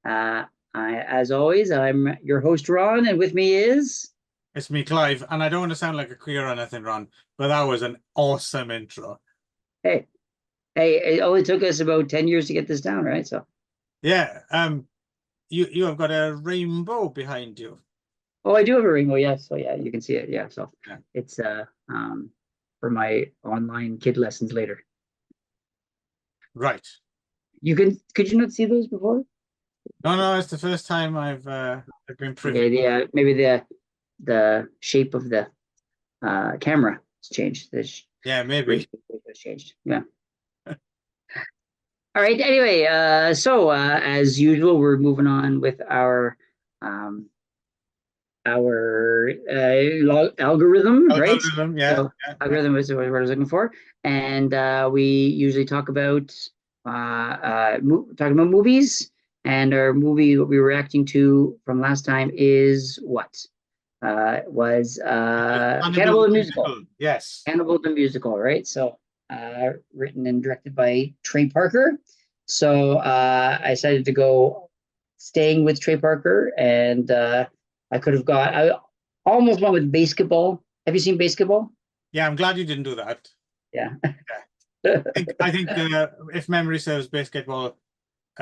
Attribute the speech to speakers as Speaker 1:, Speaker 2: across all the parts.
Speaker 1: As always, I'm your host, Ron, and with me is.
Speaker 2: It's me, Clive, and I don't want to sound like a queer or anything, Ron, but that was an awesome intro.
Speaker 1: Hey, it only took us about 10 years to get this down, right? So,
Speaker 2: Yeah, you have got a rainbow behind you.
Speaker 1: oh, I do have a Ringo, yes. So yeah, you can see it. Yeah, so
Speaker 2: Yeah.
Speaker 1: it's for my online kid lessons later.
Speaker 2: Right.
Speaker 1: Could you not see those before?
Speaker 2: No, it's the first time I've been privy.
Speaker 1: Okay, maybe the shape of the camera has changed.
Speaker 2: Yeah, maybe.
Speaker 1: Has changed. Yeah. All right. Anyway, so as usual, we're moving on with um, our algorithm, right?
Speaker 2: Algorithm, yeah,
Speaker 1: So
Speaker 2: yeah.
Speaker 1: algorithm is what I was looking for, and we usually talk about talking about movies. And our movie what we were reacting to from last time is what was
Speaker 2: Cannibal
Speaker 1: Cannibal the Musical.
Speaker 2: Musical, yes.
Speaker 1: Cannibal the Musical, right? So written and directed by Trey Parker. So I decided to go staying with Trey Parker, and I almost went with basketball. Have you seen basketball?
Speaker 2: Yeah, I'm glad you didn't do that.
Speaker 1: Yeah.
Speaker 2: Yeah. I think if memory serves, basketball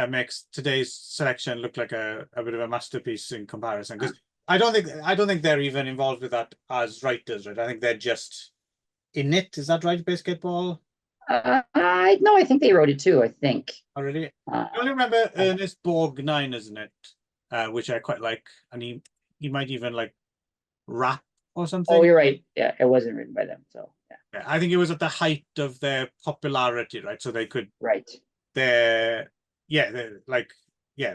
Speaker 2: makes today's selection look like a bit of a masterpiece in comparison. Because I don't think they're even involved with that as writers, right? I think they're just in it. Is that right, basketball?
Speaker 1: I think they wrote it too. I think.
Speaker 2: Already.
Speaker 1: Uh,
Speaker 2: I only remember Ernest Borgnine, isn't it? Which I quite like, and he might even like rap or
Speaker 1: oh,
Speaker 2: something.
Speaker 1: you're right. Yeah, it wasn't written by them. So yeah.
Speaker 2: Yeah, I think it was at the height of their popularity, right? So they could
Speaker 1: Right.
Speaker 2: their yeah,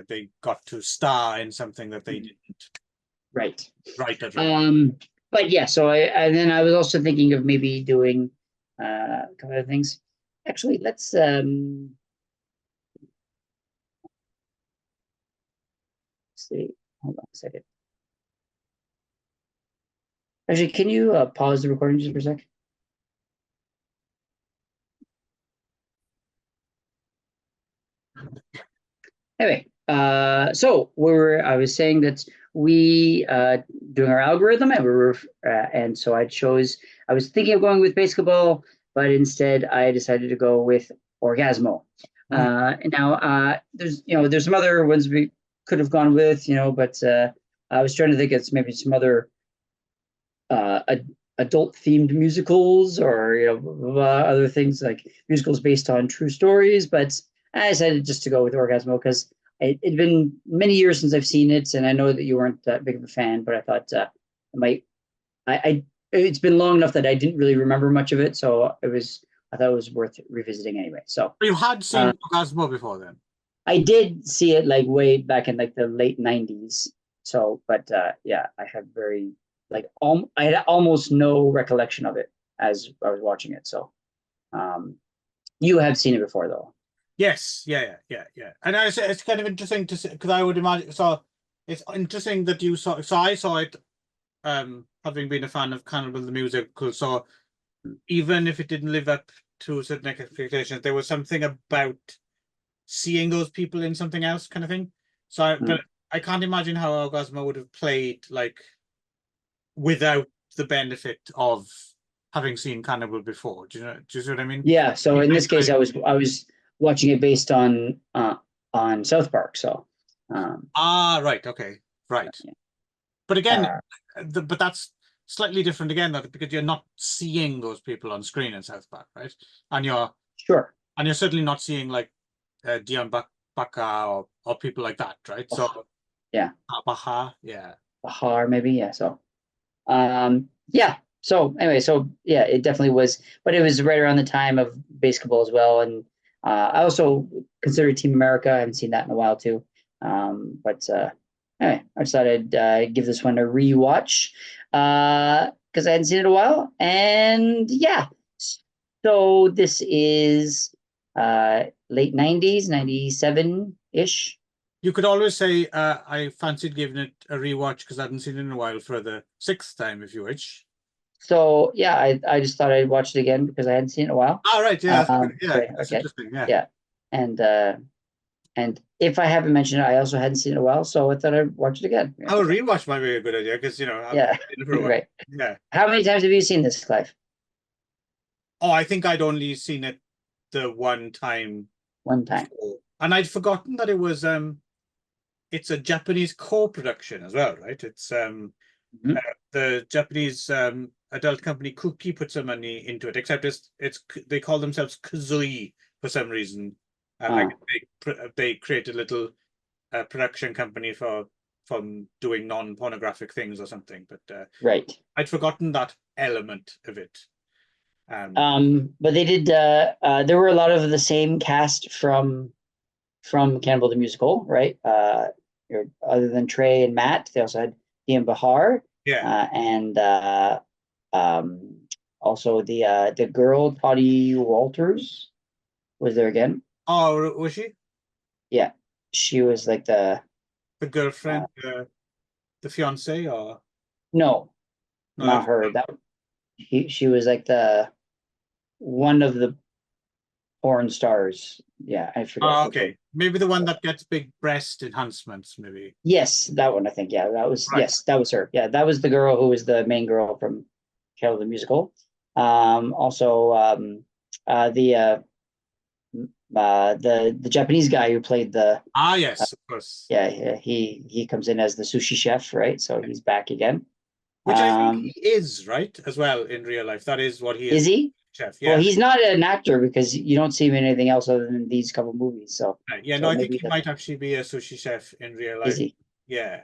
Speaker 2: they got to star in something that they didn't
Speaker 1: Right.
Speaker 2: write at.
Speaker 1: But yeah, so and then I was also thinking of maybe doing a couple of things. Actually, let's see. Hold on a second. Actually, can you pause the recording just for a sec? Anyway, so I was saying that we doing our algorithm, and and so I was thinking of going with basketball, but instead I decided to go with Orgasmo. And now there's some other ones we could have gone with, but I was trying to think of maybe some other uh, adult themed musicals, or other things like musicals based on true stories, but I decided just to go with Orgasmo because it'd been many years since I've seen it, and I know that you weren't that big of a fan, but I thought it might I it's been long enough that I didn't really remember much of it, so I thought it was worth revisiting anyway. So
Speaker 2: You had seen Orgasmo before then?
Speaker 1: I did see it like way back in like the late 90s. So, but yeah, I have very I had almost no recollection of it as I was watching it. So, um, you have seen it before though.
Speaker 2: Yes, yeah. And it's kind of interesting to see because I would imagine so. It's interesting that you saw. So I saw it, having been a fan of Cannibal the Musical. So even if it didn't live up to certain expectations, there was something about seeing those people in something else, kind of thing. But I can't imagine how Orgasmo would have played like without the benefit of having seen Cannibal before. Do you see what I mean?
Speaker 1: Yeah. So in this case, I was watching it based on South Park. So,
Speaker 2: Right, okay, right.
Speaker 1: yeah.
Speaker 2: But again, but that's slightly different again, that because you're not seeing those people on screen in South Park, right? And
Speaker 1: Sure.
Speaker 2: you're certainly not seeing like Dion Baka or people like that, right? So
Speaker 1: yeah,
Speaker 2: Baha, yeah.
Speaker 1: Bahar maybe, yeah. So, yeah. So anyway, so yeah, it definitely was, but it was right around the time of basketball as well, and I also consider Team America. I haven't seen that in a while too, but anyway, I decided I'd give this one a rewatch because I hadn't seen it in a while, and yeah. So this is late 90s, 97 ish.
Speaker 2: You could always say I fancied giving it a rewatch because I hadn't seen it in a while for the sixth time, if you wish.
Speaker 1: So yeah, I just thought I'd watch it again because I hadn't seen it in a while.
Speaker 2: Right, yeah, yeah,
Speaker 1: Okay,
Speaker 2: that's
Speaker 1: okay,
Speaker 2: interesting, yeah.
Speaker 1: yeah, and And if I haven't mentioned it, I also hadn't seen it in a while, so I thought I'd watch it again.
Speaker 2: Oh, rewatch might be a good idea because I've
Speaker 1: Yeah,
Speaker 2: seen it for a while.
Speaker 1: right.
Speaker 2: Yeah.
Speaker 1: How many times have you seen this, Clive?
Speaker 2: Oh, I think I'd only seen it the one time
Speaker 1: One time.
Speaker 2: before, and I'd forgotten that it's a Japanese co-production as well, right? It's
Speaker 1: Mhm.
Speaker 2: the Japanese adult company Kuki put some money into it, except it's they call themselves Kazooie for some reason. I
Speaker 1: Ah,
Speaker 2: guess they created a little production company for from doing non-pornographic things or something, but
Speaker 1: right.
Speaker 2: I'd forgotten that element of it.
Speaker 1: But they did. There were a lot of the same cast from Cannibal the Musical, right? Other than Trey and Matt, they also had Ian Bahar,
Speaker 2: Yeah.
Speaker 1: and um, also the girl Toddy Walters was there again.
Speaker 2: Oh, was she
Speaker 1: Yeah, she was like
Speaker 2: the
Speaker 1: uh,
Speaker 2: girlfriend, the fiance, or
Speaker 1: no,
Speaker 2: no?
Speaker 1: not her. She was like the one of the porn stars. Yeah, I forget
Speaker 2: Oh,
Speaker 1: which one.
Speaker 2: okay. Maybe the one that gets big breast enhancements, maybe.
Speaker 1: Yes, that one. I think. Yeah, that was
Speaker 2: Right.
Speaker 1: yes, that was her. Yeah, that was the girl who was the main girl from Cannibal the Musical. Also, the Japanese guy who played the
Speaker 2: Ah,
Speaker 1: uh,
Speaker 2: yes, of course.
Speaker 1: yeah, he comes in as the sushi chef, right? So he's back again.
Speaker 2: Which I think he is, right, as well in real life. That is what he
Speaker 1: Is
Speaker 2: is,
Speaker 1: he?
Speaker 2: chef.
Speaker 1: Well,
Speaker 2: Yeah.
Speaker 1: he's not an actor because you don't see him in anything else other than these couple movies. So,
Speaker 2: Right. Yeah, no,
Speaker 1: so
Speaker 2: I think
Speaker 1: maybe
Speaker 2: he
Speaker 1: the
Speaker 2: might actually be a sushi chef in real
Speaker 1: is
Speaker 2: life.
Speaker 1: he?
Speaker 2: Yeah.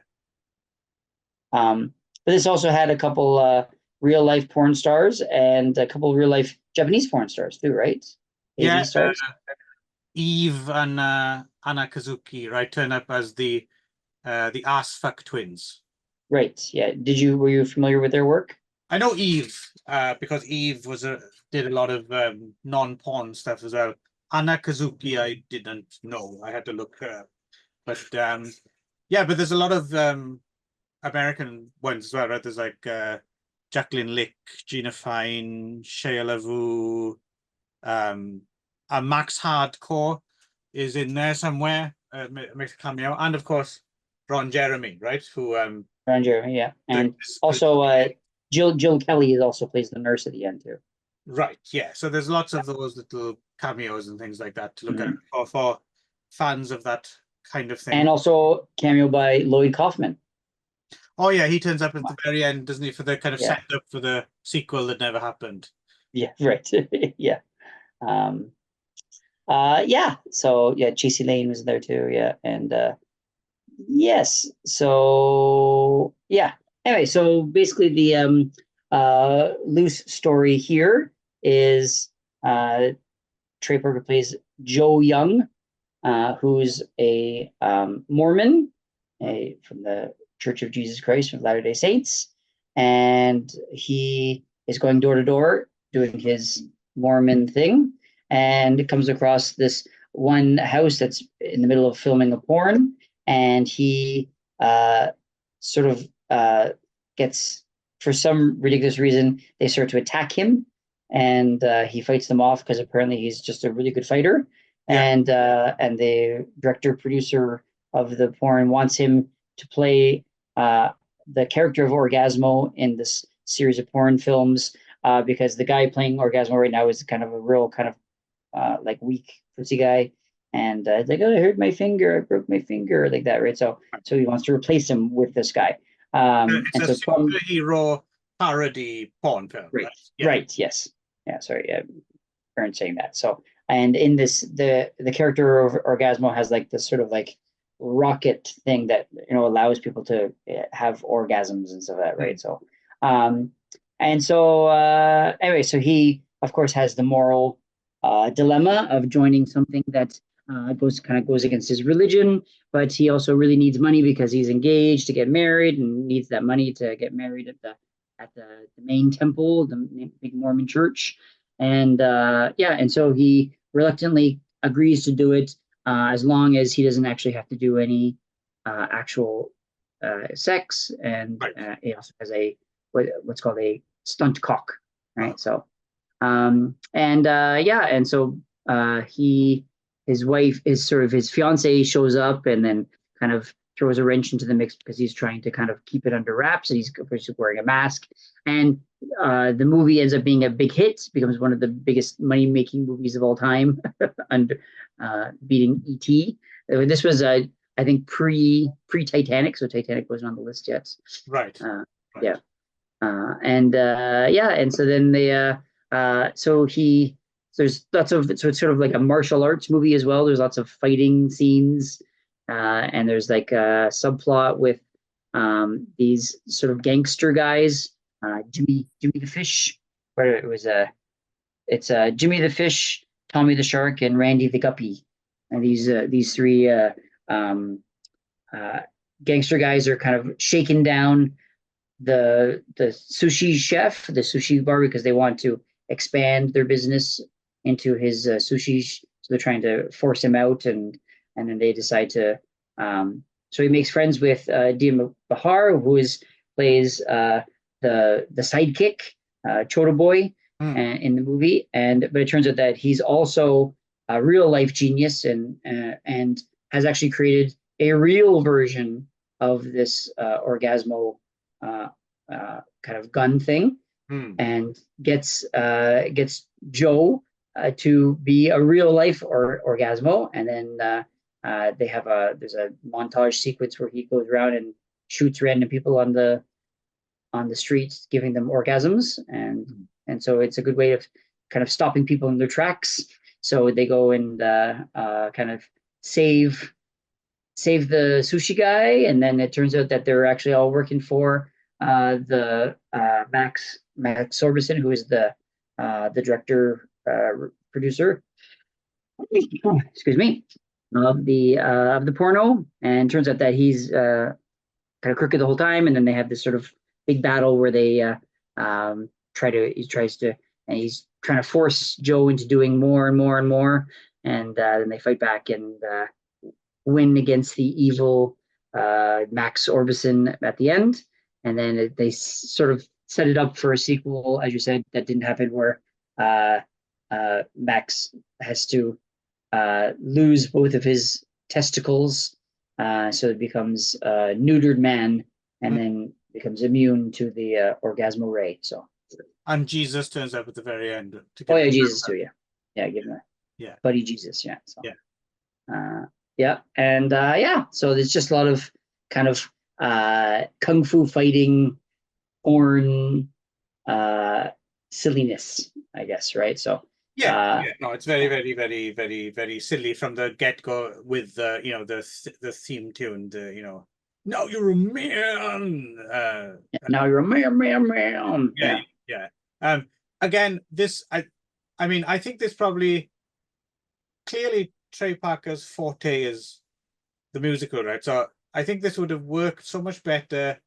Speaker 1: But this also had a couple real life porn stars and a couple real life Japanese porn stars too, right? AV
Speaker 2: Yeah,
Speaker 1: stars.
Speaker 2: Eve and Anna Kazuki, right, turn up as the ass fuck twins.
Speaker 1: Right. Yeah. Were you familiar with their work?
Speaker 2: I know Eve, because Eve did a lot of non-porn stuff as well. Anna Kazuki, I didn't know. I had to look her up. But yeah, but there's a lot of American ones as well, right? There's like Jacqueline Lick, Gina Fine, Shia LaVue, um, and Max Hardcore is in there somewhere. Makes a cameo, and of course Ron Jeremy, right? Who
Speaker 1: Ron Jeremy, yeah.
Speaker 2: doing
Speaker 1: And
Speaker 2: this
Speaker 1: also Jill Kelly is also plays the nurse at the end too.
Speaker 2: right, yeah. So there's lots of those little cameos and things like that to look at
Speaker 1: Mhm.
Speaker 2: for fans of that kind of
Speaker 1: And
Speaker 2: thing.
Speaker 1: also cameo by Lloyd Kaufman.
Speaker 2: Oh yeah, he turns up at the very end, doesn't he, for the kind of
Speaker 1: Yeah.
Speaker 2: setup for the sequel that never happened.
Speaker 1: Yeah. Right. Yeah. Um, yeah. So yeah, Chasey Lane was there too. Yeah. And yes. So yeah. Anyway, so basically the loose story here is Trey Parker plays Joe Young, who's a Mormon, from the Church of Jesus Christ of Latter Day Saints, and he is going door to door doing his Mormon thing, and comes across this one house that's in the middle of filming a porn, and he sort of gets, for some ridiculous reason, they start to attack him, and he fights them off because apparently he's just a really good fighter,
Speaker 2: Yeah,
Speaker 1: and the director producer of the porn wants him to play the character of Orgasmo in this series of porn films, because the guy playing Orgasmo right now is kind of a real kind of like weak pussy guy, and it's like, oh, I hurt my finger, I broke my finger, like that, right? So he wants to replace him with this guy,
Speaker 2: it's
Speaker 1: and
Speaker 2: a
Speaker 1: so Tom,
Speaker 2: superhero parody porn film,
Speaker 1: right,
Speaker 2: right? Yeah,
Speaker 1: right, yes, yeah, sorry, yeah, Aaron saying that. So, and in this, the character of Orgasmo has like this sort of like rocket thing that allows people to have orgasms and stuff like that, right?
Speaker 2: mm.
Speaker 1: So, um, and so anyway, so he of course has the moral dilemma of joining something that goes against his religion, but he also really needs money because he's engaged to get married and needs that money to get married at the main temple, the big Mormon church, and yeah, and so he reluctantly agrees to do it, as long as he doesn't actually have to do any actual sex, and
Speaker 2: Right.
Speaker 1: he also has what's called a stunt cock,
Speaker 2: Uh,
Speaker 1: right? So and yeah, and so he his wife is sort of his fiance shows up and then kind of throws a wrench into the mix because he's trying to kind of keep it under wraps, and he's wearing a mask. And the movie ends up being a big hit, becomes one of the biggest money making movies of all time, under beating E.T. This was I think pre Titanic, so Titanic wasn't on the list yet.
Speaker 2: Right.
Speaker 1: Right.
Speaker 2: Yeah.
Speaker 1: And so then there's lots of, so it's sort of like a martial arts movie as well. There's lots of fighting scenes, and there's like a subplot with these sort of gangster guys, Jimmy the Fish, where it's Jimmy the Fish, Tommy the Shark, and Randy the Guppy, and these three gangster guys are kind of shaking down the sushi chef, the sushi bar, because they want to expand their business into his sushi. So they're trying to force him out, and then they decide to. So he makes friends with Dia Bahar, who plays the sidekick, Chota Boy, in the movie, but it turns out that he's also a real life genius, and has actually created a real version of this Orgasmo kind of gun thing, and gets Joe to be a real life Orgasmo, and then there's a montage sequence where he goes around and shoots random people on the streets, giving them orgasms, and so it's a good way of kind of stopping people in their tracks. So they go and kind of save the sushi guy, and then it turns out that they're actually all working for the Max Orbison, who is the director, producer, excuse me, of the porno. And turns out that he's kind of crooked the whole time, and then they have this sort of big battle where they he's trying to force Joe into doing more and more and more, and then they fight back and win against the evil Max Orbison at the end. And then they sort of set it up for a sequel, as you said, that didn't happen, where Max has to lose both of his testicles, so it becomes a neutered man, and then becomes immune to the Orgasmo ray. So.
Speaker 2: And Jesus turns up at the very end.
Speaker 1: Jesus too, yeah, give him a buddy Jesus, yeah. So. Yeah. So there's just a lot of kind of kung fu fighting, porn, silliness, I guess, right? So
Speaker 2: no, it's very, very, very, very, very silly from the get-go with the theme tune, now you're a man.
Speaker 1: Now you're a man.
Speaker 2: Yeah. Again, this I mean, I think this probably clearly Trey Parker's forte is the musical, right? So I think this would have worked so much better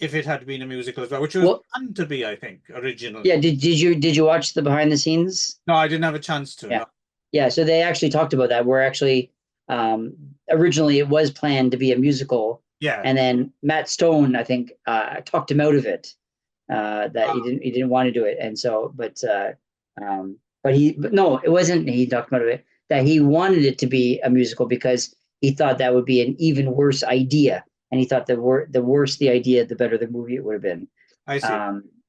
Speaker 2: if it had been a musical as well, which was planned to be, I think, originally.
Speaker 1: Yeah. Did you watch the behind the scenes?
Speaker 2: No, I didn't have a chance to.
Speaker 1: Yeah.
Speaker 2: No.
Speaker 1: Yeah. So they actually talked about that. Where actually, originally it was planned to be a musical.
Speaker 2: Yeah.
Speaker 1: And then Matt Stone, I think, talked him out of it. That he didn't want to do it, and so, but no, it wasn't. He talked about it that he wanted it to be a musical because he thought that would be an even worse idea, and he thought the worse the idea, the better the movie it would have been.
Speaker 2: I see.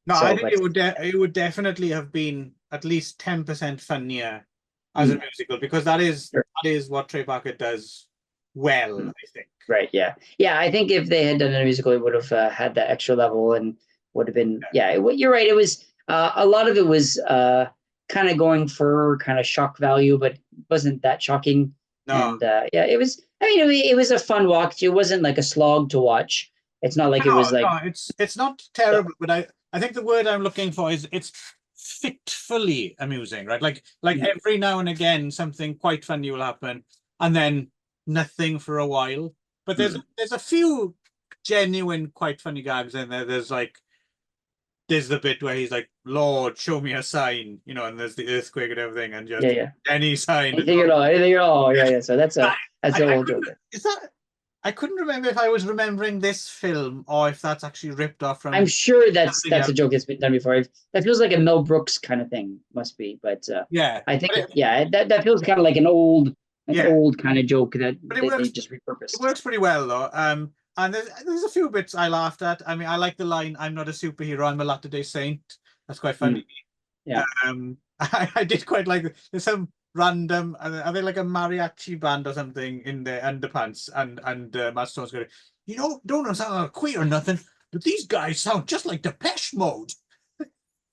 Speaker 2: I think it would definitely have been at least 10% funnier as a musical, because that is what Trey Parker does well, I think.
Speaker 1: Right. Yeah. I think if they had done a musical, it would have had that extra level and would have been. You're right. It was a lot of it was kind of going for kind of shock value, but wasn't that shocking. No. And it was. I mean, it was a fun watch. It wasn't like a slog to watch. It's not like it was like.
Speaker 2: No, it's not terrible, but I think the word I'm looking for is it's fitfully amusing, right? Like every now and again something quite funny will happen, and then nothing for a while. But there's a few genuine quite funny gags in there. There's the bit where he's like, "Lord, show me a sign," and there's the earthquake and everything, and just any sign.
Speaker 1: Anything at all. Yeah. So that's an old joke.
Speaker 2: Is that? I couldn't remember if I was remembering this film or if that's actually ripped off from.
Speaker 1: I'm sure that's a joke that's been done before. That feels like a Mel Brooks kind of thing, must be. But I think that feels kind of like an old an
Speaker 2: Yeah,
Speaker 1: old kind of joke that
Speaker 2: but
Speaker 1: they just
Speaker 2: it
Speaker 1: repurposed.
Speaker 2: works pretty well though. And there's a few bits I laughed at. I mean, I like the line, "I'm not a superhero, I'm a Latter-day Saint." That's quite funny.
Speaker 1: Yeah.
Speaker 2: I did quite like, there's some random, are they like a mariachi band or something in their underpants, and Matt Stone's going, don't sound like queer or nothing, but these guys sound just like Depeche Mode.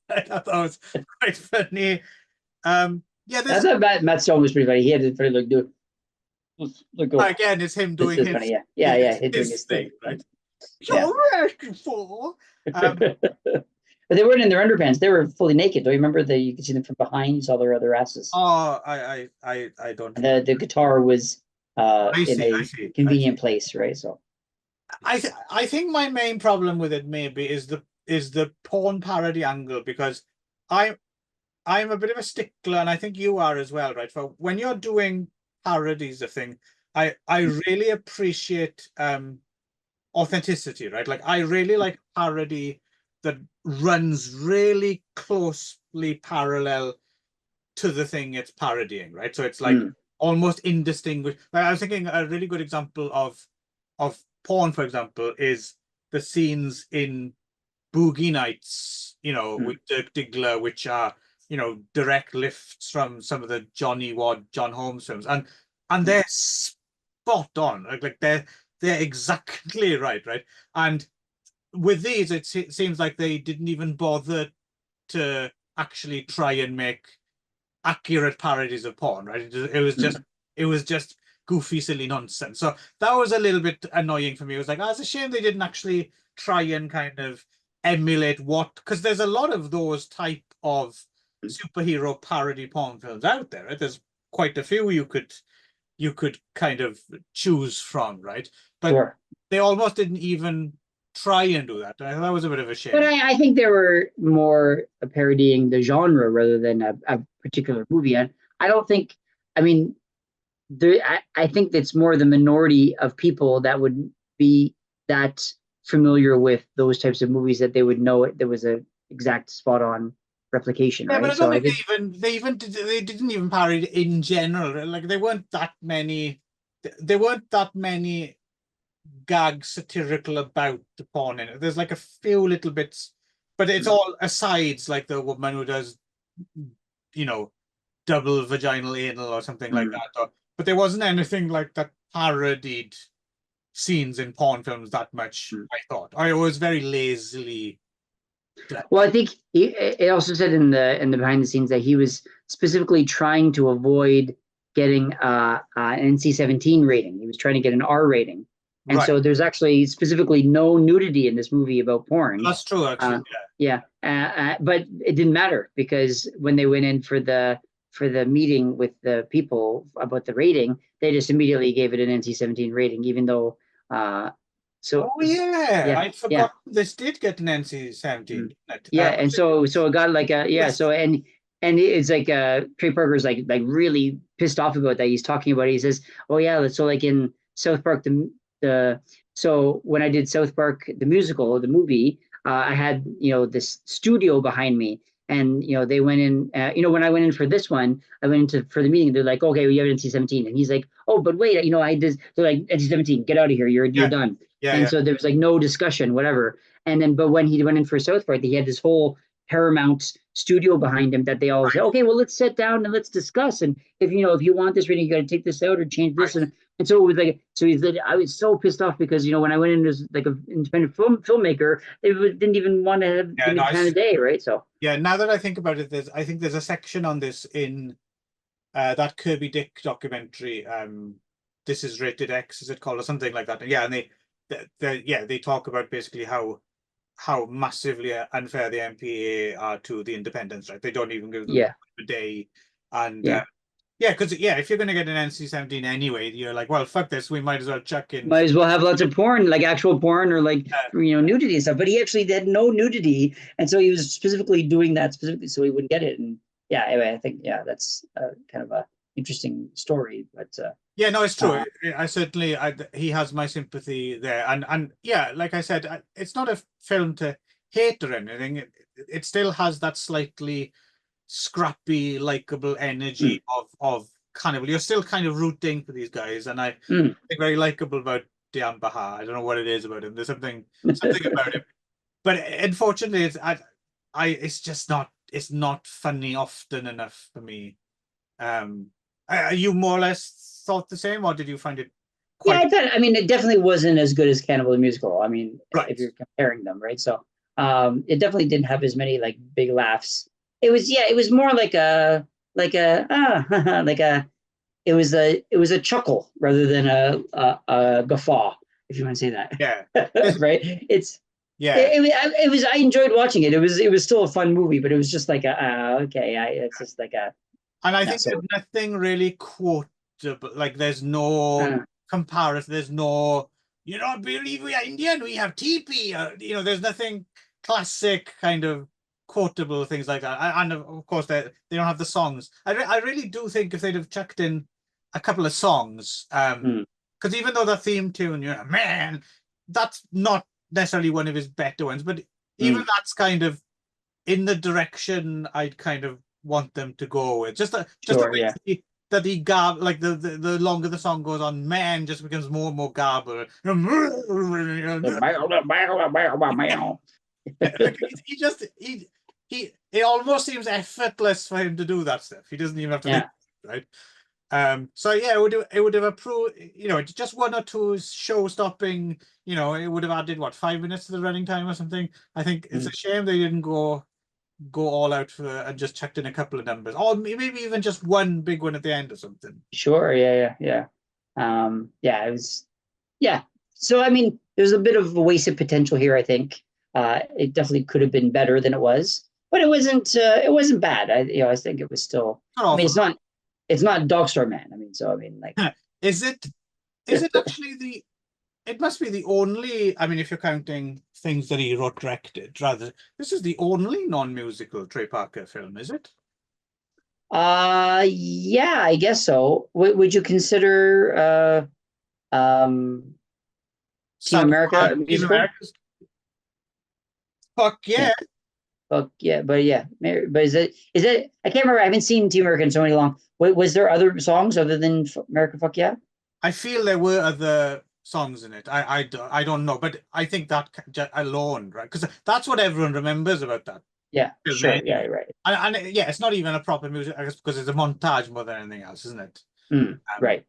Speaker 2: I thought that was quite funny. Yeah,
Speaker 1: I thought Matt Stone was pretty funny. He had to pretty look over.
Speaker 2: again, it's him
Speaker 1: It's
Speaker 2: doing
Speaker 1: just funny, yeah, he's doing his
Speaker 2: thing,
Speaker 1: thing.
Speaker 2: right?
Speaker 1: Yeah.
Speaker 2: You're asking for.
Speaker 1: But they weren't in their underpants. They were fully naked. Do you remember that you could see them from behind? You saw their other asses.
Speaker 2: Oh, I don't.
Speaker 1: And the guitar was
Speaker 2: I
Speaker 1: in
Speaker 2: see, I
Speaker 1: a
Speaker 2: see, I see.
Speaker 1: convenient place, right? So
Speaker 2: I think my main problem with it maybe is the porn parody angle, because I'm I'm a bit of a stickler, and I think you are as well, right? For when you're doing parodies of things, I really appreciate authenticity, right? Like I really like parody that runs really closely parallel to the thing it's parodying, right? So it's like almost indistinguishable. Like, I was thinking a really good example of porn, for example, is the scenes in Boogie Nights, with Dirk Diggler, which are, direct lifts from some of the Johnny Wad, John Holmes films, and they're spot on. Like they're exactly right, right? And with these, it seems like they didn't even bother to actually try and make accurate parodies of porn, right? It was just goofy, silly nonsense. So that was a little bit annoying for me. It was like, oh, it's a shame they didn't actually try and kind of emulate because there's a lot of those type of superhero parody porn films out there, right? There's quite a few you could kind of choose from, right? But
Speaker 1: sure.
Speaker 2: They almost didn't even try and do that. That was a bit of a shame.
Speaker 1: But I think they were more parodying the genre rather than a particular movie. And I don't think, I mean, I think it's more the minority of people that would be that familiar with those types of movies that they would know there was a exact spot on replication,
Speaker 2: Yeah,
Speaker 1: right?
Speaker 2: but I don't think they didn't even parody in general. Like there weren't that many gags satirical about the porn in it. There's like a few little bits, but it's all asides, like the woman who does, double vaginal anal or something like that. But there wasn't anything like that parodied scenes in porn films that much, I thought. I was very lazily done.
Speaker 1: Well, I think it also said in the behind the scenes that he was specifically trying to avoid getting an NC-17 rating. He was trying to get an R rating. And
Speaker 2: Right.
Speaker 1: so there's actually specifically no nudity in this movie about porn.
Speaker 2: That's true, actually.
Speaker 1: But it didn't matter because when they went in for the meeting with the people about the rating, they just immediately gave it an NC-17 rating, even though.
Speaker 2: Oh yeah, I forgot this did get an NC-17.
Speaker 1: Yeah, and so it got like so and it's like Trey Parker's like really pissed off about that. He's talking about it. He says, "Oh yeah, so like in South Park so when I did South Park the musical, the movie, I had this studio behind me, and they went in. When I went in for this one, I went into for the meeting. They're like, okay, well, you have NC-17, and he's like, oh, but wait, I did. They're like NC-17, get out of here, you're done. So there was like no discussion, whatever. And then, but when he went in for South Park, he had this whole Paramount studio behind him that they all said, okay, well, let's sit down and let's discuss. And if you want this rating, you got to take this out or change this. And so it was like, I was so pissed off because, when I went in as like an independent filmmaker, they didn't even want to have give me time of day, right? So
Speaker 2: yeah, now that I think about it, I think there's a section on this in that Kirby Dick documentary. This is Rated X, is it called, or something like that? Yeah, and they talk about basically how massively unfair the MPA are to the independents, right? They don't even give them a day, and because if you're going to get an NC-17 anyway, you're like, well, fuck this, we might as well chuck in.
Speaker 1: Might as well have lots of porn, like actual porn or like nudity and stuff. But he actually had no nudity, and so he was specifically doing that specifically so he wouldn't get it. And anyway, I think that's kind of a interesting story. But
Speaker 2: yeah, no, it's true. I certainly, he has my sympathy there, and like I said, it's not a film to hate or anything. It still has that slightly scrappy, likable energy of cannibal, you're still kind of rooting for these guys, and I
Speaker 1: Mm.
Speaker 2: think very likable about Dian Bahar. I don't know what it is about him. There's something about him, but unfortunately, it's just not. It's not funny often enough for me. Are you more or less thought the same, or did you find it
Speaker 1: Yeah,
Speaker 2: quite
Speaker 1: I mean, it definitely wasn't as good as Cannibal the Musical. I mean,
Speaker 2: right?
Speaker 1: if you're comparing them, right? So, it definitely didn't have as many like big laughs. It was more like a like a it was a chuckle rather than a guffaw, if you want to say that,
Speaker 2: Yeah,
Speaker 1: right?
Speaker 2: yeah,
Speaker 1: It was I enjoyed watching it. It was still a fun movie, but it was just like okay, it's just like a
Speaker 2: and I
Speaker 1: no.
Speaker 2: think
Speaker 1: So
Speaker 2: there's nothing really quotable. Like there's no
Speaker 1: uh,
Speaker 2: comparison. There's no. You don't believe we are Indian? We have teepee. There's nothing classic kind of quotable things like that. And of course, they don't have the songs. I really do think if they'd have chucked in a couple of songs,
Speaker 1: mm,
Speaker 2: because even though the theme tune, man, that's not necessarily one of his better ones, but even
Speaker 1: mm,
Speaker 2: that's kind of in the direction I'd kind of want them to go with. Just the
Speaker 1: sure,
Speaker 2: way
Speaker 1: yeah.
Speaker 2: that he like the longer the song goes on, man just becomes more and more garbled. Like it almost seems effortless for him to do that stuff. He doesn't even have to think,
Speaker 1: Yeah,
Speaker 2: right? So yeah, it would have approved, just one or two show stopping, it would have added what, 5 minutes to the running time or something. I think it's a
Speaker 1: mm,
Speaker 2: shame they didn't go all out for and just checked in a couple of numbers, or maybe even just one big one at the end or something.
Speaker 1: sure, yeah. Yeah, it was yeah. So I mean, there's a bit of a wasted potential here. I think it definitely could have been better than it was, but it wasn't. It wasn't bad. I think it was still.
Speaker 2: Not
Speaker 1: I mean,
Speaker 2: awful.
Speaker 1: it's not Dog Star Man. I mean, so I mean, like,
Speaker 2: Is it? Is it actually the? It must be the only. I mean, if you're counting things that he wrote directed, rather, this is the only non-musical Trey Parker film, is it?
Speaker 1: yeah, I guess so. Would you consider Team
Speaker 2: South
Speaker 1: America
Speaker 2: Park,
Speaker 1: a
Speaker 2: Team
Speaker 1: musical?
Speaker 2: America's. Fuck
Speaker 1: Yeah.
Speaker 2: yeah!
Speaker 1: Well, yeah, but is it? I can't remember. I haven't seen Team America in so many long. Was there other songs other than America? Fuck yeah.
Speaker 2: I feel there were other songs in it. I don't know, but I think that alone, right? Because that's what everyone remembers about that
Speaker 1: Yeah,
Speaker 2: film
Speaker 1: sure. Yeah,
Speaker 2: anyway.
Speaker 1: you're right.
Speaker 2: Yeah, it's not even a proper music, I guess, because it's a montage more than anything else, isn't it?
Speaker 1: Mm,
Speaker 2: Um,
Speaker 1: right.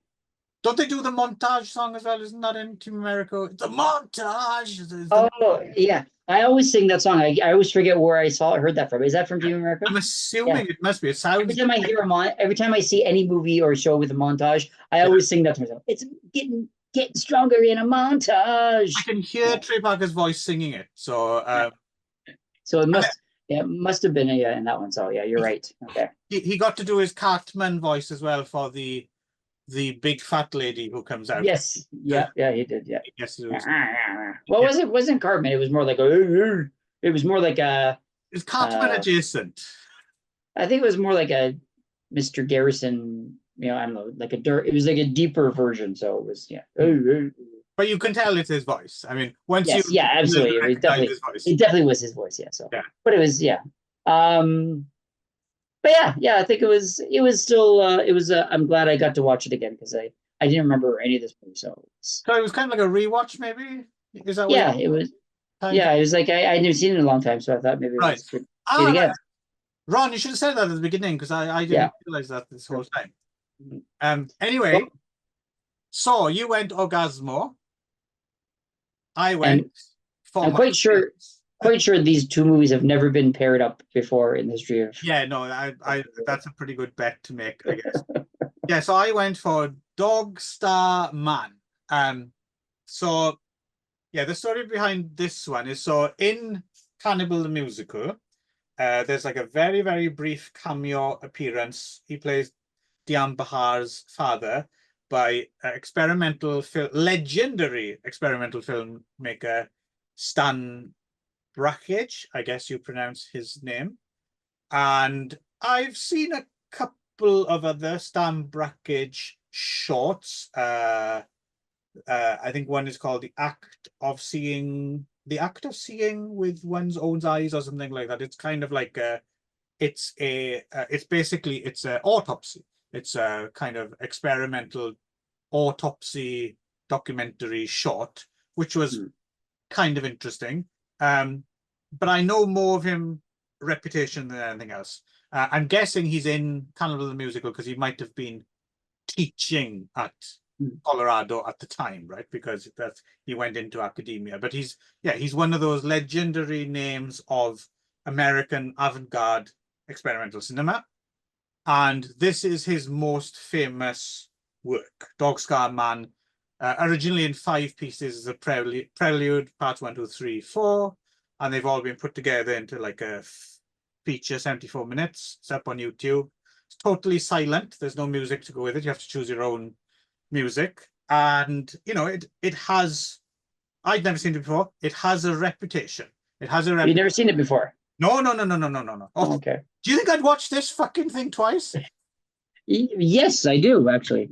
Speaker 2: don't they do the montage song as well? Isn't that in Team America? The montage is the.
Speaker 1: Oh, yeah. I always sing that song. I always forget where I heard that from. Is that from Team America?
Speaker 2: I'm
Speaker 1: Yeah.
Speaker 2: assuming it must be. It
Speaker 1: Every
Speaker 2: sounds.
Speaker 1: time I hear every time I see any movie or show with a montage, I
Speaker 2: Yeah.
Speaker 1: always sing that to myself. It's getting stronger in a
Speaker 2: I
Speaker 1: montage.
Speaker 2: can hear
Speaker 1: Yeah.
Speaker 2: Trey Parker's voice singing it. So
Speaker 1: Yeah. So
Speaker 2: and
Speaker 1: it must have been in that one. So yeah, you're right. Okay.
Speaker 2: he got to do his Cartman voice as well for the big fat lady who comes out.
Speaker 1: Yes. Yeah, he did. Yeah.
Speaker 2: Yes, it was.
Speaker 1: Well,
Speaker 2: Yeah,
Speaker 1: wasn't Cartman. It was more like it was more like a
Speaker 2: it's Cartman
Speaker 1: uh
Speaker 2: adjacent.
Speaker 1: I think it was more like a Mr. Garrison, I don't know, like it was like a deeper version. So it was, yeah.
Speaker 2: But you can tell it's his voice. I mean, once you
Speaker 1: Yes, yeah, absolutely.
Speaker 2: recognize his voice.
Speaker 1: It definitely was his voice, yeah. So,
Speaker 2: Yeah.
Speaker 1: but it was, yeah. Um, but yeah, I think it was still, I'm glad I got to watch it again because I didn't remember any of this movie. So,
Speaker 2: So it was kind of like a rewatch, maybe? Is that what you
Speaker 1: yeah, it was,
Speaker 2: time to
Speaker 1: yeah, it was like, I'd never seen it in a long time. So I thought maybe it
Speaker 2: right.
Speaker 1: was good to see it
Speaker 2: Ah,
Speaker 1: again.
Speaker 2: Ron, you should have said that at the beginning because I
Speaker 1: Yeah.
Speaker 2: didn't realize that this whole
Speaker 1: Sure.
Speaker 2: time.
Speaker 1: Well,
Speaker 2: Anyway, so you went Orgasmo. I went
Speaker 1: and
Speaker 2: for
Speaker 1: I'm
Speaker 2: my sins.
Speaker 1: quite sure these two movies have never been paired up before in the history of.
Speaker 2: Yeah, no, I that's a pretty good bet to make, I guess. Yeah, so I went for Dog Star Man. So yeah, the story behind this one is so in Cannibal the Musical, there's like a very, very brief cameo appearance. He plays Dian Bahar's father by legendary experimental filmmaker Stan Brakhage, I guess you pronounce his name. And I've seen a couple of other Stan Brakhage shorts. I think one is called The Act of Seeing with One's Own Eyes or something like that. It's kind of like it's basically it's an autopsy. It's a kind of experimental autopsy documentary short, which was kind of interesting. But I know more of him reputation than anything else. I'm guessing he's in Cannibal the Musical because he might have been teaching at Colorado at the time, right? Because he went into academia. But he's one of those legendary names of American avant-garde experimental cinema. And this is his most famous work, Dog Scar Man, originally in 5 pieces as a prelude, parts 1, 2, 3, 4, and they've all been put together into like a feature, 74 minutes. It's up on YouTube. It's totally silent. There's no music to go with it. You have to choose your own music. And, you know, it has, I'd never seen it before. It has a reputation. It has a reputation.
Speaker 1: You've never seen it before?
Speaker 2: No. Oh,
Speaker 1: okay.
Speaker 2: Do you think I'd watch this fucking thing twice?
Speaker 1: Yes, I do, actually.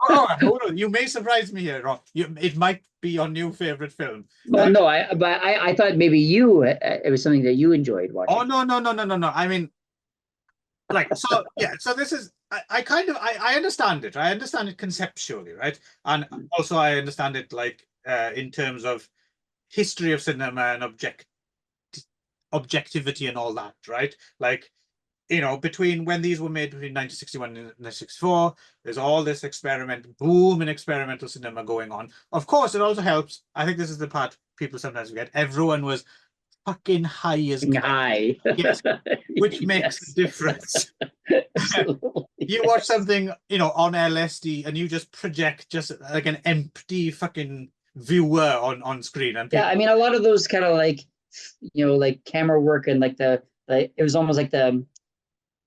Speaker 2: Oh, you may surprise me here, Ron. It might be your new favorite film.
Speaker 1: Well, no, I thought maybe it was something that you enjoyed watching.
Speaker 2: Oh, no. I mean, like, so, yeah, so this is, I understand it. I understand it conceptually, right? And also I understand it, like, in terms of history of cinema and objectivity and all that, right? Like, you know, between when these were made between 1961 and 1964, there's all this boom in experimental cinema going on. Of course, it also helps. I think this is the part people sometimes forget. Everyone was fucking high as
Speaker 1: high.
Speaker 2: Yes, which makes a difference. You watch something, you know, on LSD and you just project just like an empty fucking viewer on screen. And
Speaker 1: yeah, I mean, a lot of those kind of like, you know, like camera work and like it was almost like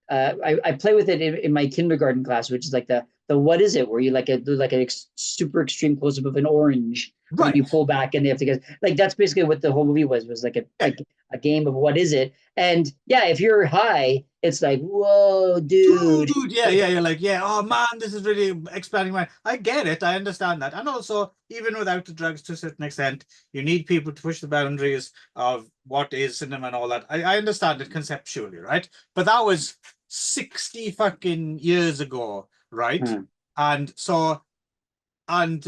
Speaker 1: I play with it in my kindergarten class, which is like the what is it, where you do like a super extreme close up of an orange, right? And you pull back and they have to get like that's basically what the whole movie was like a game of what is it. And yeah, if you're high, it's like, whoa, dude.
Speaker 2: Yeah. Like, yeah, oh man, this is really expanding my. I get it, I understand that. And also, even without the drugs to a certain extent, you need people to push the boundaries of what is cinema and all that. I understand it conceptually, right? But that was 60 fucking years ago, right? And so, and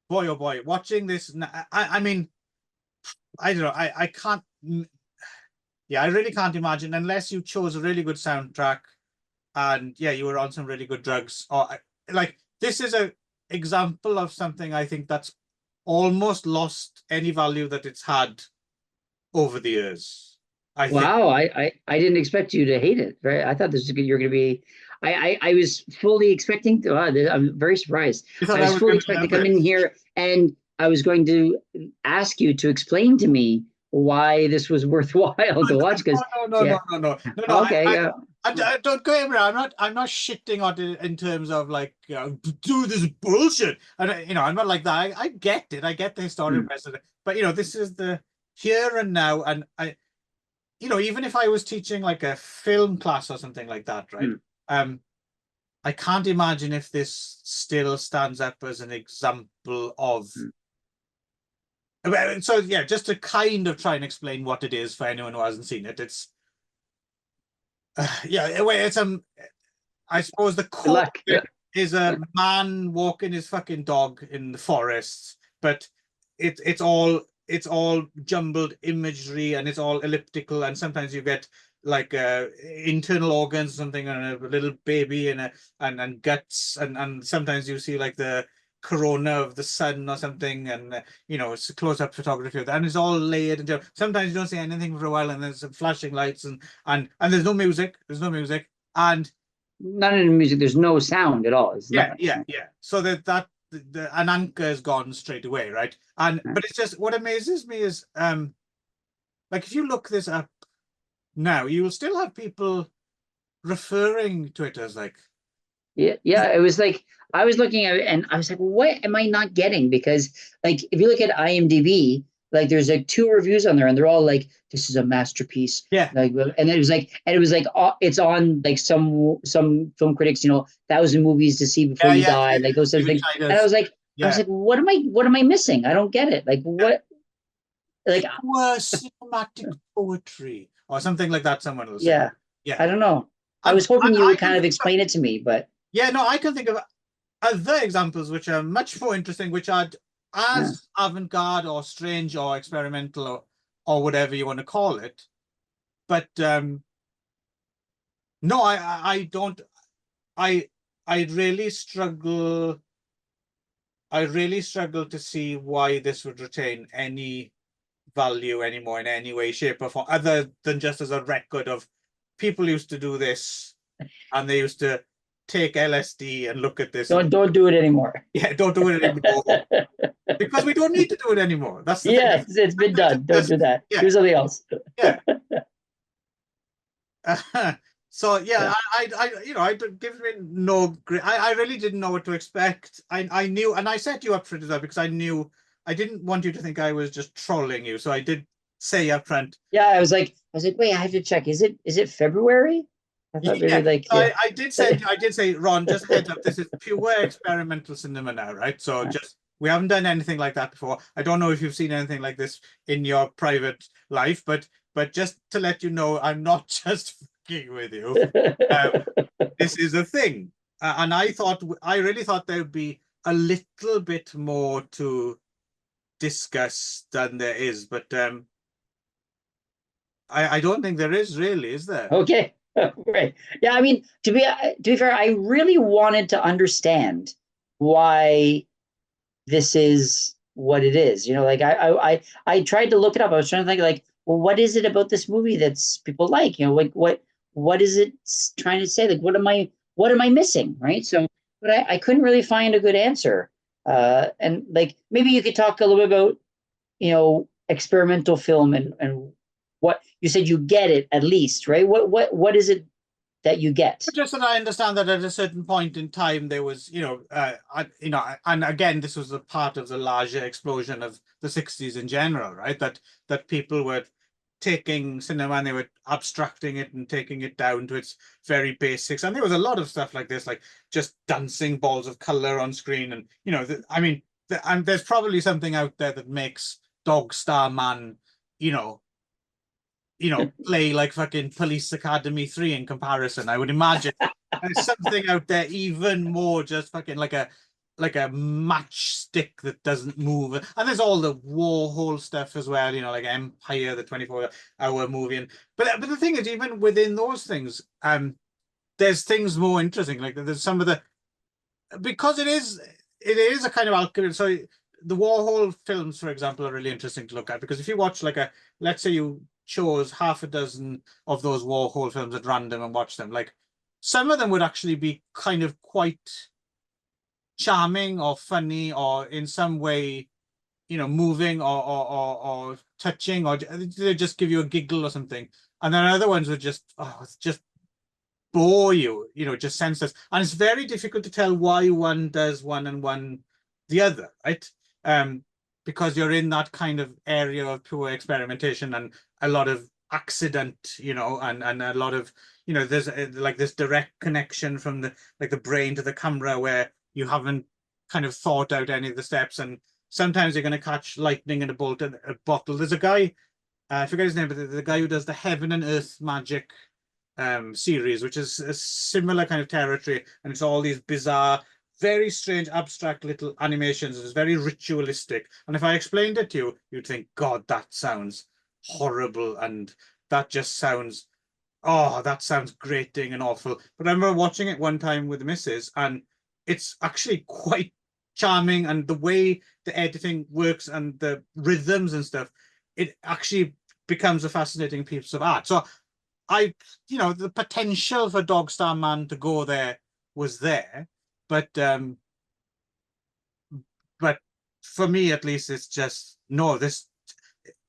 Speaker 2: boy, oh boy, watching this, I mean, I don't know, I can't, yeah, I really can't imagine, unless you chose a really good soundtrack and yeah, you were on some really good drugs, or like, this is a example of something I think that's almost lost any value that it's had over the years.
Speaker 1: Wow, I didn't expect you to hate it. Right? I thought you're going to be. I was fully expecting to. I'm very surprised. I was fully expecting to come in here and I was going to ask you to explain to me why this was worthwhile to watch. Because
Speaker 2: no.
Speaker 1: Okay, yeah.
Speaker 2: Don't go anywhere. I'm not shitting on it in terms of like, do this bullshit. And you know, I'm not like that. I get it. I get the historical precedent. But you know, this is the here and now, and you know, even if I was teaching like a film class or something like that, right? I can't imagine if this still stands up as an example of. So yeah, just to kind of try and explain what it is for anyone who hasn't seen it, it's it's I suppose the core is a man walking his fucking dog in the forest, but it's all jumbled imagery and it's all elliptical, and sometimes you get like internal organs or something, and a little baby and guts, and sometimes you see like the corona of the sun or something, and you know, it's close-up photography of that, and it's all layered, and sometimes you don't see anything for a while, and there's some flashing lights, and there's no music, and
Speaker 1: not in the music, there's no sound at all.
Speaker 2: Yeah. So that an anchor is gone straight away, right? And but it's just, what amazes me is like, if you look this up now, you will still have people referring to it as like,
Speaker 1: it was like I was looking at it and I was like, what am I not getting? Because like if you look at IMDb, like there's like 2 reviews on there and they're all like, this is a masterpiece.
Speaker 2: Yeah.
Speaker 1: Like, and it was like it's on like some film critics, you know, 1,000 movies to see before you die, like those sort of things. And I was like, what am I missing? I don't get it. Like what? Like
Speaker 2: cinematic poetry or something like that. Someone will say.
Speaker 1: Yeah. I don't know. I was hoping you
Speaker 2: I
Speaker 1: would
Speaker 2: can
Speaker 1: kind of
Speaker 2: think of,
Speaker 1: explain it to me, but
Speaker 2: yeah, no, I can think of other examples which are much more interesting, which are
Speaker 1: yeah.
Speaker 2: as avant-garde or strange or experimental or whatever you want to call it. But no, I don't. I I really struggle. I really struggle to see why this would retain any value anymore in any way, shape, or form, other than just as a record of people used to do this and they used to take LSD and look at this and
Speaker 1: Don't do it anymore.
Speaker 2: yeah, don't do it anymore because we don't need to do it anymore. That's the thing.
Speaker 1: Yes, it's been done. Don't
Speaker 2: Just,
Speaker 1: do that.
Speaker 2: yeah,
Speaker 1: Do something else.
Speaker 2: yeah. So
Speaker 1: Yeah.
Speaker 2: yeah, you know, I don't give me no great. I really didn't know what to expect. I knew, and I set you up for it as well because I knew I didn't want you to think I was just trolling you. So I did say up front.
Speaker 1: Yeah, I was like, wait, I have to check. Is it February? I thought maybe
Speaker 2: Yeah,
Speaker 1: like
Speaker 2: so
Speaker 1: yeah.
Speaker 2: I did say, Ron, just heads up, this is pure experimental cinema now, right? So just we haven't done anything like that before. I don't know if you've seen anything like this in your private life, but just to let you know, I'm not just fucking with you. This is a thing, and I really thought there would be a little bit more to discuss than there is, but I don't think there is really, is there?
Speaker 1: Okay. Right. Yeah, I mean, to be fair, I really wanted to understand why this is what it is. You know, like I tried to look it up. I was trying to think like, well, what is it about this movie that's people like? You know, like what is it trying to say? Like, what am I missing? Right. So, but I couldn't really find a good answer. And like maybe you could talk a little bit about, you know, experimental film and what you said you get it at least, right? What is it that you get?
Speaker 2: Just that I understand that at a certain point in time there was, you know, and again, this was a part of the larger explosion of the '60s in general, right? That people were taking cinema and they were abstracting it and taking it down to its very basics. And there was a lot of stuff like this, like just dancing balls of color on screen, and you know, I mean, and there's probably something out there that makes Dog Star Man, you know, play like fucking Police Academy 3 in comparison. I would imagine there's something out there even more just fucking like a matchstick that doesn't move. And there's all the Warhol stuff as well, you know, like Empire, the 24-hour movie. And but the thing is, even within those things, there's things more interesting. Like there's some of the because it is a kind of alchemy. So the Warhol films, for example, are really interesting to look at because if you watch like let's say you chose half a dozen of those Warhol films at random and watch them, like some of them would actually be kind of quite charming or funny or in some way, you know, moving or touching, or they just give you a giggle or something. And then other ones would just bore you, you know, just senseless. And it's very difficult to tell why one does one and one the other, right? Because you're in that kind of area of pure experimentation and a lot of accident, you know, and a lot of, you know, there's like this direct connection from the brain to the camera where you haven't kind of thought out any of the steps. And sometimes you're going to catch lightning in a bolt in a bottle. There's a guy, I forget his name, but the guy who does the Heaven and Earth Magic series, which is a similar kind of territory, and it's all these bizarre, very strange, abstract little animations. It's very ritualistic, and if I explained it to you, you'd think, God, that sounds horrible, and that just sounds, oh, that sounds grating and awful. But I remember watching it one time with the missus, and it's actually quite charming, and the way the editing works and the rhythms and stuff, it actually becomes a fascinating piece of art. So you know, the potential for Dog Star Man to go there was there, but but for me at least, it's just no.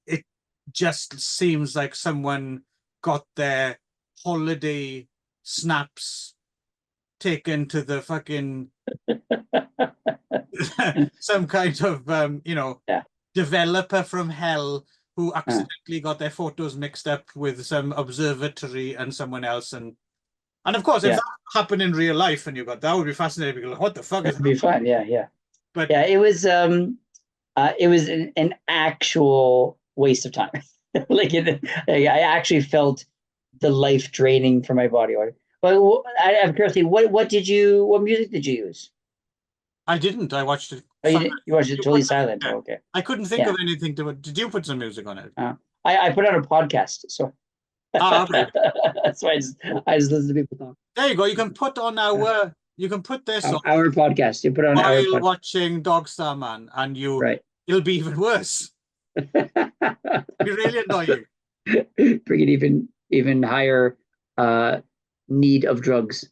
Speaker 2: It just seems like someone got their holiday snaps taken to the fucking some kind of you know,
Speaker 1: Yeah.
Speaker 2: developer from hell who accidentally got their photos mixed up with some observatory and someone else. And of course, if
Speaker 1: Yeah.
Speaker 2: that happened in real life and you got that would be fascinating because what the fuck is
Speaker 1: That'd be
Speaker 2: happening?
Speaker 1: fun. Yeah, yeah.
Speaker 2: But
Speaker 1: Yeah, it was an actual waste of time. Like I actually felt the life draining from my body. But I'm curious, what music did you use?
Speaker 2: I didn't. I watched it
Speaker 1: Oh, you
Speaker 2: silent.
Speaker 1: didn't, you watched it
Speaker 2: You
Speaker 1: totally
Speaker 2: put that,
Speaker 1: silent.
Speaker 2: yeah.
Speaker 1: Oh, okay.
Speaker 2: I couldn't think
Speaker 1: Yeah.
Speaker 2: of anything to it. Did you put some music on it?
Speaker 1: I put on a podcast, so
Speaker 2: Ah, okay.
Speaker 1: that's why I just listen to people talk.
Speaker 2: There you go. You can put on our. You can put this on
Speaker 1: Our podcast. You put on our
Speaker 2: while
Speaker 1: podcast,
Speaker 2: watching Dogstar Man, and
Speaker 1: right?
Speaker 2: it'll be even worse. Be really annoying.
Speaker 1: Bring it even higher need of drugs.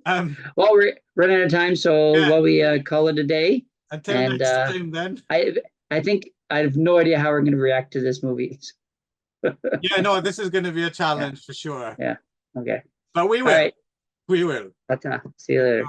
Speaker 2: Um,
Speaker 1: Well, we're running out of time, so
Speaker 2: yeah.
Speaker 1: while we call it a day,
Speaker 2: Until
Speaker 1: and
Speaker 2: next time, then.
Speaker 1: I I think I have no idea how we're going to react to this movie.
Speaker 2: Yeah, no, this is going to be a
Speaker 1: Yeah,
Speaker 2: challenge for sure.
Speaker 1: yeah. Okay.
Speaker 2: But we
Speaker 1: All
Speaker 2: will.
Speaker 1: right.
Speaker 2: We will.
Speaker 1: Ta-ta. See you later.